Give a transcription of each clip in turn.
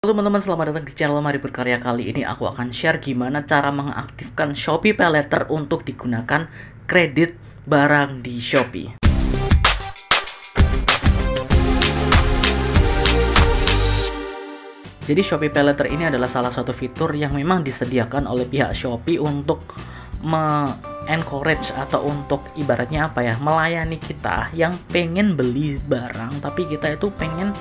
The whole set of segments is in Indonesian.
Halo teman-teman, selamat datang di channel Mari Berkarya. Kali ini aku akan share gimana cara mengaktifkan Shopee Paylater untuk digunakan kredit barang di Shopee. Jadi Shopee Paylater ini adalah salah satu fitur yang memang disediakan oleh pihak Shopee untuk encourage atau untuk ibaratnya apa ya, melayani kita yang pengen beli barang tapi kita itu pengen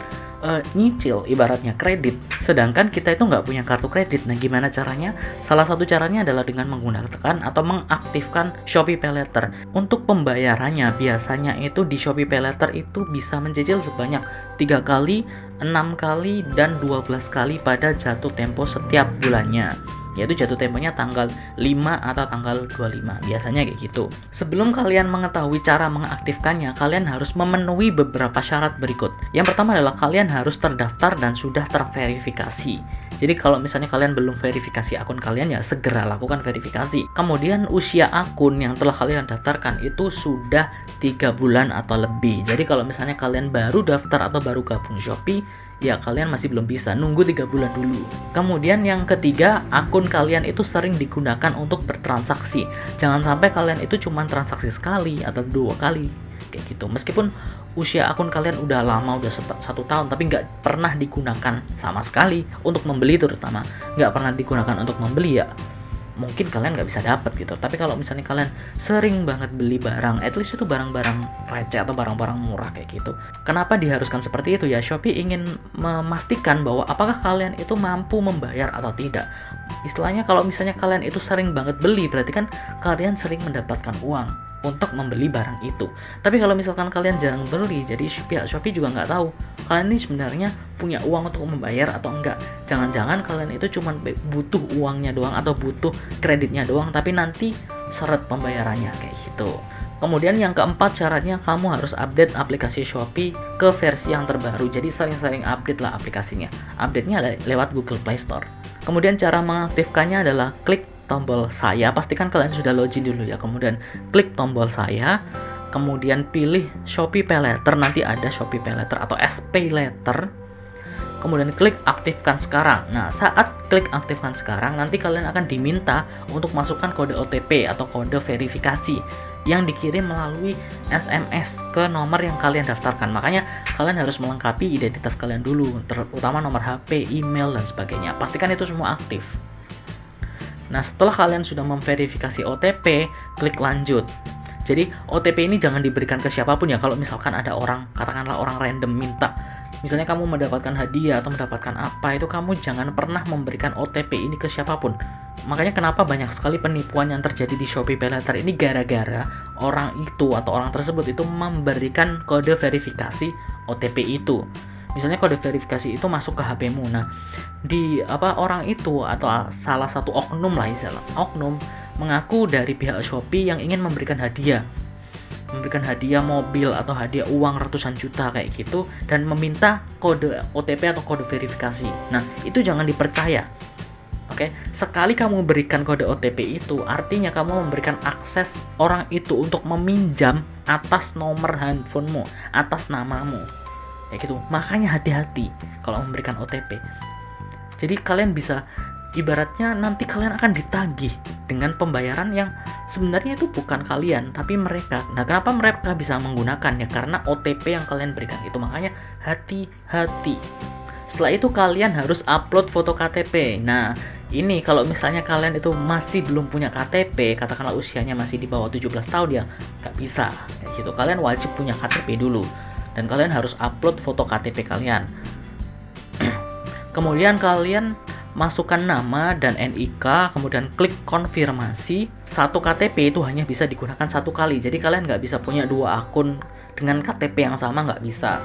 nyicil, ibaratnya kredit, sedangkan kita itu nggak punya kartu kredit. Nah, gimana caranya? Salah satu caranya adalah dengan menggunakan atau mengaktifkan Shopee Paylater. Untuk pembayarannya biasanya itu di Shopee Paylater itu bisa mencicil sebanyak 3 kali, 6 kali, dan 12 kali pada jatuh tempo setiap bulannya, yaitu jatuh temponya tanggal 5 atau tanggal 25, biasanya kayak gitu. Sebelum kalian mengetahui cara mengaktifkannya, kalian harus memenuhi beberapa syarat berikut. Yang pertama adalah kalian harus terdaftar dan sudah terverifikasi. Jadi kalau misalnya kalian belum verifikasi akun kalian, ya segera lakukan verifikasi. Kemudian usia akun yang telah kalian daftarkan itu sudah 3 bulan atau lebih. Jadi kalau misalnya kalian baru daftar atau baru gabung Shopee, ya kalian masih belum bisa, nunggu 3 bulan dulu. Kemudian yang ketiga, akun kalian itu sering digunakan untuk bertransaksi. Jangan sampai kalian itu cuma transaksi sekali atau 2 kali kayak gitu. Meskipun usia akun kalian udah lama, udah 1 tahun, tapi nggak pernah digunakan sama sekali untuk membeli, terutama nggak pernah digunakan untuk membeli, ya mungkin kalian nggak bisa dapat gitu. Tapi kalau misalnya kalian sering banget beli barang, at least itu barang-barang receh atau barang-barang murah kayak gitu, kenapa diharuskan seperti itu? Ya Shopee ingin memastikan bahwa apakah kalian itu mampu membayar atau tidak. Istilahnya kalau misalnya kalian itu sering banget beli, berarti kan kalian sering mendapatkan uang untuk membeli barang itu. Tapi kalau misalkan kalian jarang beli, jadi pihak Shopee juga nggak tahu kalian ini sebenarnya punya uang untuk membayar atau enggak. Jangan-jangan kalian itu cuma butuh uangnya doang atau butuh kreditnya doang, tapi nanti seret pembayarannya kayak gitu. Kemudian yang keempat syaratnya, kamu harus update aplikasi Shopee ke versi yang terbaru. Jadi sering-sering update lah aplikasinya. Update-nya lewat Google Play Store. Kemudian cara mengaktifkannya adalah klik tombol saya, pastikan kalian sudah login dulu ya. Kemudian klik tombol saya, kemudian pilih Shopee Paylater, nanti ada Shopee Paylater atau SPaylater. Kemudian klik aktifkan sekarang. Nah, saat klik aktifkan sekarang, nanti kalian akan diminta untuk masukkan kode OTP atau kode verifikasi yang dikirim melalui SMS ke nomor yang kalian daftarkan. Makanya kalian harus melengkapi identitas kalian dulu, terutama nomor HP, email, dan sebagainya. Pastikan itu semua aktif. Nah, setelah kalian sudah memverifikasi OTP, klik lanjut. Jadi OTP ini jangan diberikan ke siapapun ya. Kalau misalkan ada orang, katakanlah orang random minta, misalnya kamu mendapatkan hadiah atau mendapatkan apa, itu kamu jangan pernah memberikan OTP ini ke siapapun. Makanya kenapa banyak sekali penipuan yang terjadi di Shopee Paylater ini, gara-gara orang itu atau orang tersebut itu memberikan kode verifikasi OTP itu. Misalnya kode verifikasi itu masuk ke HP-mu. Nah, orang itu atau salah satu oknum lah, oknum mengaku dari pihak Shopee yang ingin memberikan hadiah mobil atau hadiah uang ratusan juta kayak gitu, dan meminta kode OTP atau kode verifikasi. Nah, itu jangan dipercaya. Oke, sekali kamu berikan kode OTP itu, artinya kamu memberikan akses orang itu untuk meminjam atas nomor handphonemu, atas namamu. Kayak gitu. Makanya hati-hati kalau memberikan OTP. Jadi kalian bisa, ibaratnya nanti kalian akan ditagih dengan pembayaran yang sebenarnya itu bukan kalian, tapi mereka. Nah, kenapa mereka bisa menggunakan? Ya karena OTP yang kalian berikan itu. Makanya hati-hati. Setelah itu kalian harus upload foto KTP. Nah, ini kalau misalnya kalian itu masih belum punya KTP, katakanlah usianya masih di bawah 17 tahun, ya nggak bisa kayak gitu. Kalian wajib punya KTP dulu, dan kalian harus upload foto KTP kalian. Kemudian kalian masukkan nama dan NIK, kemudian klik konfirmasi. Satu KTP itu hanya bisa digunakan 1 kali, jadi kalian nggak bisa punya 2 akun dengan KTP yang sama, nggak bisa,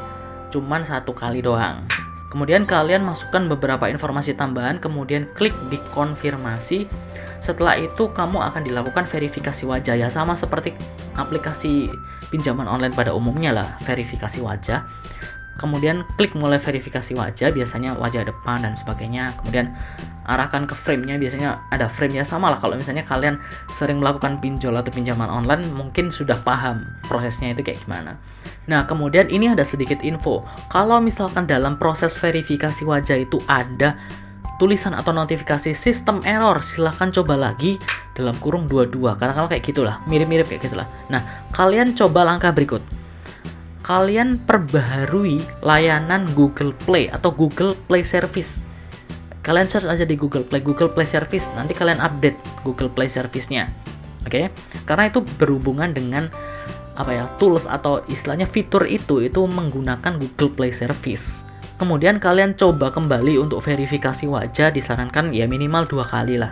cuman 1 kali doang. Kemudian kalian masukkan beberapa informasi tambahan, kemudian klik di konfirmasi. Setelah itu kamu akan dilakukan verifikasi wajah, ya sama seperti aplikasi pinjaman online pada umumnya lah, verifikasi wajah. kemudian klik mulai verifikasi wajah, biasanya wajah depan dan sebagainya, kemudian arahkan ke frame-nya, biasanya ada frame ya, sama lah kalau misalnya kalian sering melakukan pinjol atau pinjaman online mungkin sudah paham prosesnya itu kayak gimana. Nah, kemudian ini ada sedikit info, kalau misalkan dalam proses verifikasi wajah itu ada tulisan atau notifikasi sistem error, silahkan coba lagi dalam kurung 22, karena kalau kayak gitulah, mirip-mirip kayak gitulah. Nah, kalian coba langkah berikut, kalian perbaharui layanan Google Play atau Google Play Service. Kalian search aja di Google Play Service, nanti kalian update Google Play Service-nya. Oke? Karena itu berhubungan dengan tools atau istilahnya fitur itu menggunakan Google Play Service. Kemudian kalian coba kembali untuk verifikasi wajah, disarankan ya minimal 2 kali lah.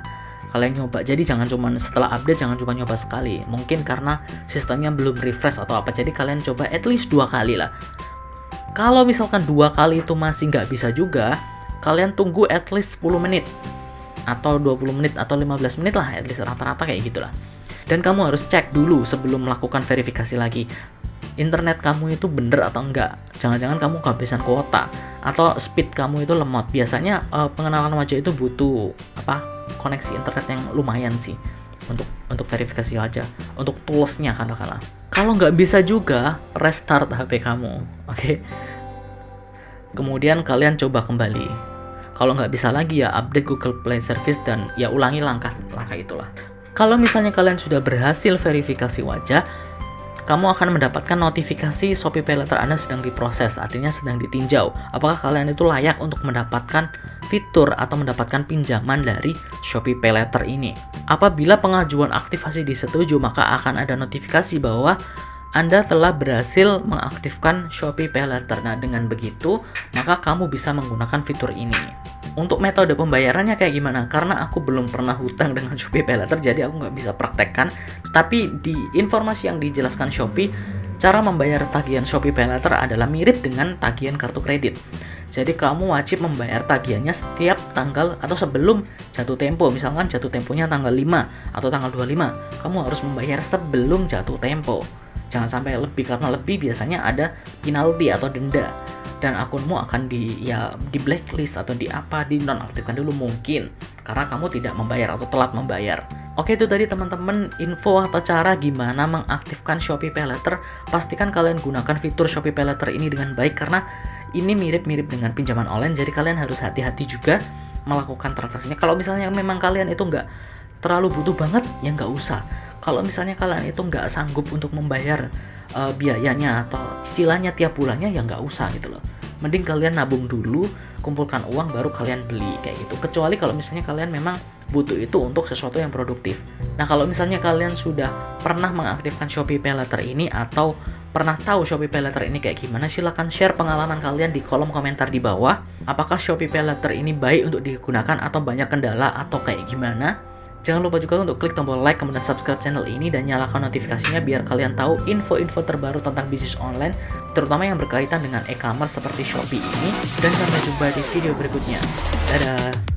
Kalian nyoba, jadi jangan cuma setelah update, jangan cuma nyoba sekali. Mungkin karena sistemnya belum refresh atau apa, jadi kalian coba at least 2 kali lah. Kalau misalkan 2 kali itu masih nggak bisa juga, kalian tunggu at least 10 menit atau 20 menit atau 15 menit lah, at least rata-rata kayak gitulah. Dan kamu harus cek dulu sebelum melakukan verifikasi lagi, internet kamu itu bener atau enggak. Jangan-jangan kamu kehabisan kuota atau speed kamu itu lemot. Biasanya pengenalan wajah itu butuh koneksi internet yang lumayan sih untuk verifikasi wajah, untuk toolsnya katakanlah. Kalau nggak bisa juga, restart HP kamu, oke? Kemudian kalian coba kembali. Kalau nggak bisa lagi ya update Google Play Service dan ya ulangi langkah-langkah itulah. Kalau misalnya kalian sudah berhasil verifikasi wajah, kamu akan mendapatkan notifikasi Shopee Pay Later Anda sedang diproses, artinya sedang ditinjau. Apakah kalian itu layak untuk mendapatkan fitur atau mendapatkan pinjaman dari Shopee Pay Later ini? Apabila pengajuan aktivasi disetujui, maka akan ada notifikasi bahwa Anda telah berhasil mengaktifkan Shopee Pay Later. Nah, dengan begitu, maka kamu bisa menggunakan fitur ini. Untuk metode pembayarannya kayak gimana? Karena aku belum pernah hutang dengan Shopee Pay Later, jadi aku nggak bisa praktekkan. Tapi di informasi yang dijelaskan Shopee, cara membayar tagihan Shopee Pay Later adalah mirip dengan tagihan kartu kredit. Jadi kamu wajib membayar tagihannya setiap tanggal atau sebelum jatuh tempo. Misalkan jatuh temponya tanggal 5 atau tanggal 25, kamu harus membayar sebelum jatuh tempo. Jangan sampai lebih, karena lebih biasanya ada penalti atau denda. Dan akunmu akan di blacklist atau dinonaktifkan dulu mungkin karena kamu tidak membayar atau telat membayar. Oke, itu tadi teman-teman info atau cara gimana mengaktifkan Shopee Pay Later. Pastikan kalian gunakan fitur Shopee Pay Later ini dengan baik karena ini mirip-mirip dengan pinjaman online, jadi kalian harus hati-hati juga melakukan transaksinya. Kalau misalnya memang kalian itu nggak terlalu butuh banget, ya nggak usah. Kalau misalnya kalian itu nggak sanggup untuk membayar biayanya atau cicilannya tiap bulannya, ya nggak usah gitu loh. Mending kalian nabung dulu, kumpulkan uang, baru kalian beli kayak gitu. Kecuali kalau misalnya kalian memang butuh itu untuk sesuatu yang produktif. Nah, kalau misalnya kalian sudah pernah mengaktifkan Shopee Pay Later ini atau pernah tahu Shopee Pay Later ini kayak gimana, silahkan share pengalaman kalian di kolom komentar di bawah. Apakah Shopee Pay Later ini baik untuk digunakan atau banyak kendala atau kayak gimana? Jangan lupa juga untuk klik tombol like, kemudian subscribe channel ini dan nyalakan notifikasinya biar kalian tahu info-info terbaru tentang bisnis online, terutama yang berkaitan dengan e-commerce seperti Shopee ini. Dan sampai jumpa di video berikutnya. Dadah!